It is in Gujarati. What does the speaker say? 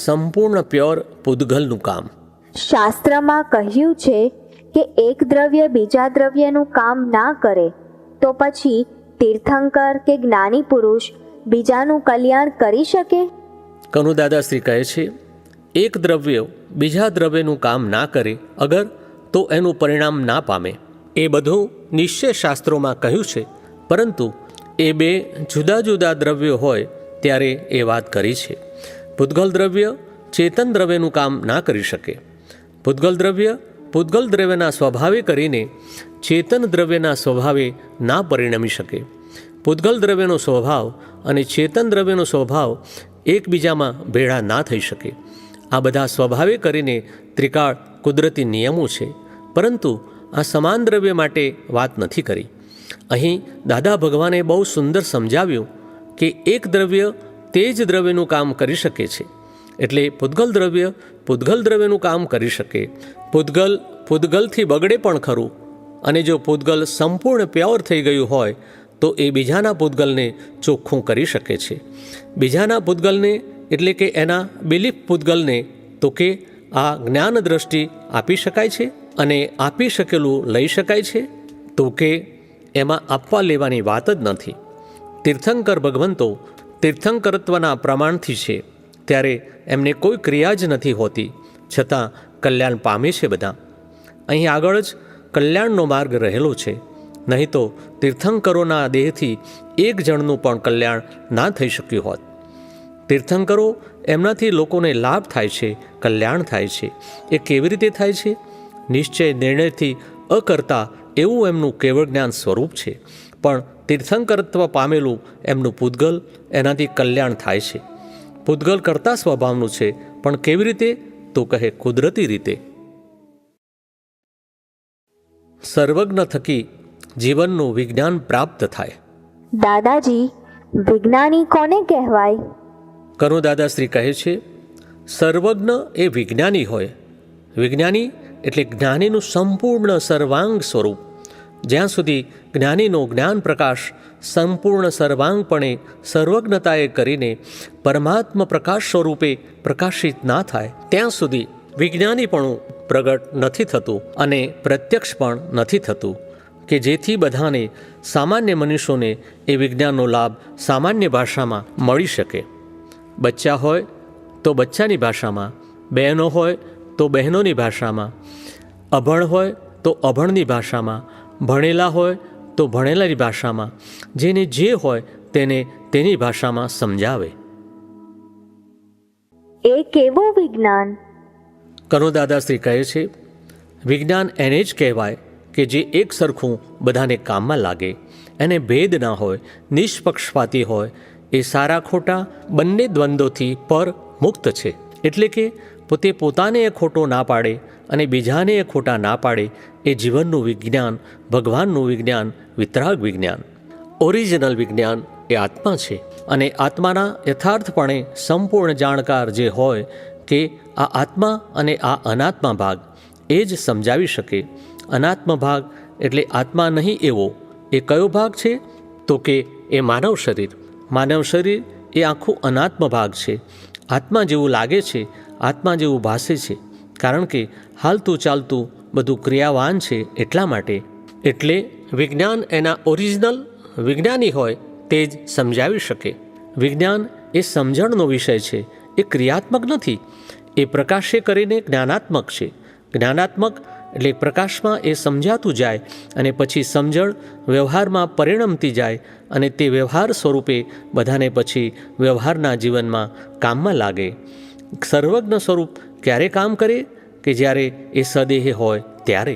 સંપૂર્ણ પ્યોર પૂદગલનું કામ. શાસ્ત્રમાં કહ્યું છે કે એક દ્રવ્ય બીજા દ્રવ્યનું કામ ના કરે તો પછી તીર્થંકર કે જ્ઞાની પુરુષ બીજાનું કલ્યાણ કરી શકે? કનુદાદાશ્રી કહે છે, એક દ્રવ્ય બીજા દ્રવ્યનું કામ ના કરે અગર તો એનું પરિણામ ના પામે. એ બધું નિશ્ચય શાસ્ત્રોમાં કહ્યું છે, પરંતુ એ બે જુદા જુદા દ્રવ્યો હોય ત્યારે એ વાત કરી છે. પૂદગલ દ્રવ્ય ચેતન દ્રવ્યનું કામ ના કરી શકે. પૂદગલ દ્રવ્યના સ્વભાવે કરીને ચેતન દ્રવ્યના સ્વભાવે ના પરિણમી શકે. પૂદગલ દ્રવ્યનો સ્વભાવ અને ચેતન દ્રવ્યનો સ્વભાવ એકબીજામાં ભેળા ના થઈ શકે. આ બધા સ્વભાવે કરીને ત્રિકાળ કુદરતી નિયમો છે, પરંતુ આ સમાન દ્રવ્ય માટે વાત નથી કરી. અહીં દાદા ભગવાને બહુ સુંદર સમજાવ્યું કે એક દ્રવ્ય તે જ દ્રવ્યનું કામ કરી શકે છે. એટલે પૂદગલ દ્રવ્યનું કામ કરી શકે. પૂદગલથી બગડે પણ ખરું, અને જો પૂદગલ સંપૂર્ણ પ્યોર થઈ ગયું હોય તો એ બીજાના પૂદગલને ચોખ્ખું કરી શકે છે. બીજાના પૂદગલને એટલે કે એના બિલીફ પૂદગલને તો કે આ જ્ઞાન દ્રષ્ટિ આપી શકાય છે, અને આપી શકેલું લઈ શકાય છે, તો કે એમાં આપવા લેવાની વાત જ નથી. તીર્થંકર ભગવંતો તીર્થંકરત્વના પ્રમાણથી છે, ત્યારે એમને કોઈ ક્રિયા જ નથી હોતી, છતાં કલ્યાણ પામે છે બધા. અહીં આગળ જ કલ્યાણનો માર્ગ રહેલો છે, નહીં તો તીર્થંકરોના દેહથી એક જણનું પણ કલ્યાણ ના થઈ શક્યું હોત. તીર્થંકરો એમનાથી લોકોને લાભ થાય છે, કલ્યાણ થાય છે. એ કેવી રીતે થાય છે? નિશ્ચય નિર્ણયથી અકર્તા એવું એમનું કેવળ જ્ઞાન સ્વરૂપ છે, પણ તીર્થંકરત્વ પામેલું એમનું પૂદગલ એનાથી કલ્યાણ થાય છે. પૂદગલ કરતા સ્વભાવનું છે, પણ કેવી રીતે? તો કહે કુદરતી રીતે. સર્વજ્ઞ થકી જીવનનું વિજ્ઞાન પ્રાપ્ત થાય. દાદાજી, વિજ્ઞાની કોને કહેવાય? કરુદાદાશ્રી કહે છે, સર્વજ્ઞ એ વિજ્ઞાની હોય. વિજ્ઞાની એટલે જ્ઞાનીનું સંપૂર્ણ સર્વાંગ સ્વરૂપ. જ્યાં સુધી જ્ઞાનીનો જ્ઞાન પ્રકાશ સંપૂર્ણ સર્વાંગપણે સર્વજ્ઞતાએ કરીને પરમાત્મા પ્રકાશ સ્વરૂપે પ્રકાશિત ના થાય, ત્યાં સુધી વિજ્ઞાનીપણું પ્રગટ નથી થતું અને પ્રત્યક્ષ પણ નથી થતું, કે જેથી બધાને સામાન્ય મનુષ્યોને એ વિજ્ઞાનનો લાભ સામાન્ય ભાષામાં મળી શકે. બચ્ચા હોય તો બચ્ચાની ભાષામાં, બહેનો હોય તો બહેનોની ભાષામાં, અભણ હોય તો અભણની ભાષામાં, ભણેલા હોય તો ભણેલાની ભાષામાં, જેને જે હોય તેને તેની ભાષામાં સમજાવે. એ કેવું વિજ્ઞાન? કરુદાદાશ્રી કહે છે, વિજ્ઞાન એને જ કહેવાય કે જે એક સરખું બધાને કામમાં લાગે, એને ભેદ ના હોય, નિષ્પક્ષપાતી હોય, એ સારા ખોટા બંને દ્વંદ્વોથી પર મુક્ત છે. એટલે કે પોતે પોતાને એ ખોટો ના પાડે અને બીજાને એ ખોટા ના પાડે, એ જીવનનું વિજ્ઞાન, ભગવાનનું વિજ્ઞાન, વિતરાગ વિજ્ઞાન. ઓરિજિનલ વિજ્ઞાન એ આત્મા છે, અને આત્માના યથાર્થપણે સંપૂર્ણ જાણકાર જે હોય કે આ આત્મા અને આ અનાત્મા ભાગ, એ જ સમજાવી શકે. અનાત્મ ભાગ એટલે આત્મા નહીં એવો. એ કયો ભાગ છે? તો કે એ માનવ શરીર. માનવ શરીર એ આખું અનાત્મ ભાગ છે. આત્મા જેવું લાગે છે, આત્મા જેવું ભાસે છે, કારણ કે હાલતું ચાલતું બધું ક્રિયાવાન છે, એટલા માટે. એટલે વિજ્ઞાન એના ઓરિજિનલ વિજ્ઞાની હોય તે જ સમજાવી શકે. વિજ્ઞાન એ સમજણનો વિષય છે, એ ક્રિયાત્મક નથી. એ પ્રકાશે કરીને જ્ઞાનાત્મક છે. જ્ઞાનાત્મક એટલે પ્રકાશમાં એ સમજાતું જાય, અને પછી સમજણ વ્યવહારમાં પરિણમતી જાય, અને તે વ્યવહાર સ્વરૂપે બધાને પછી વ્યવહારના જીવનમાં કામમાં લાગે. સર્વજ્ઞ સ્વરૂપ ક્યારે કામ કરે? કે જ્યારે એ સદેહ હોય ત્યારે.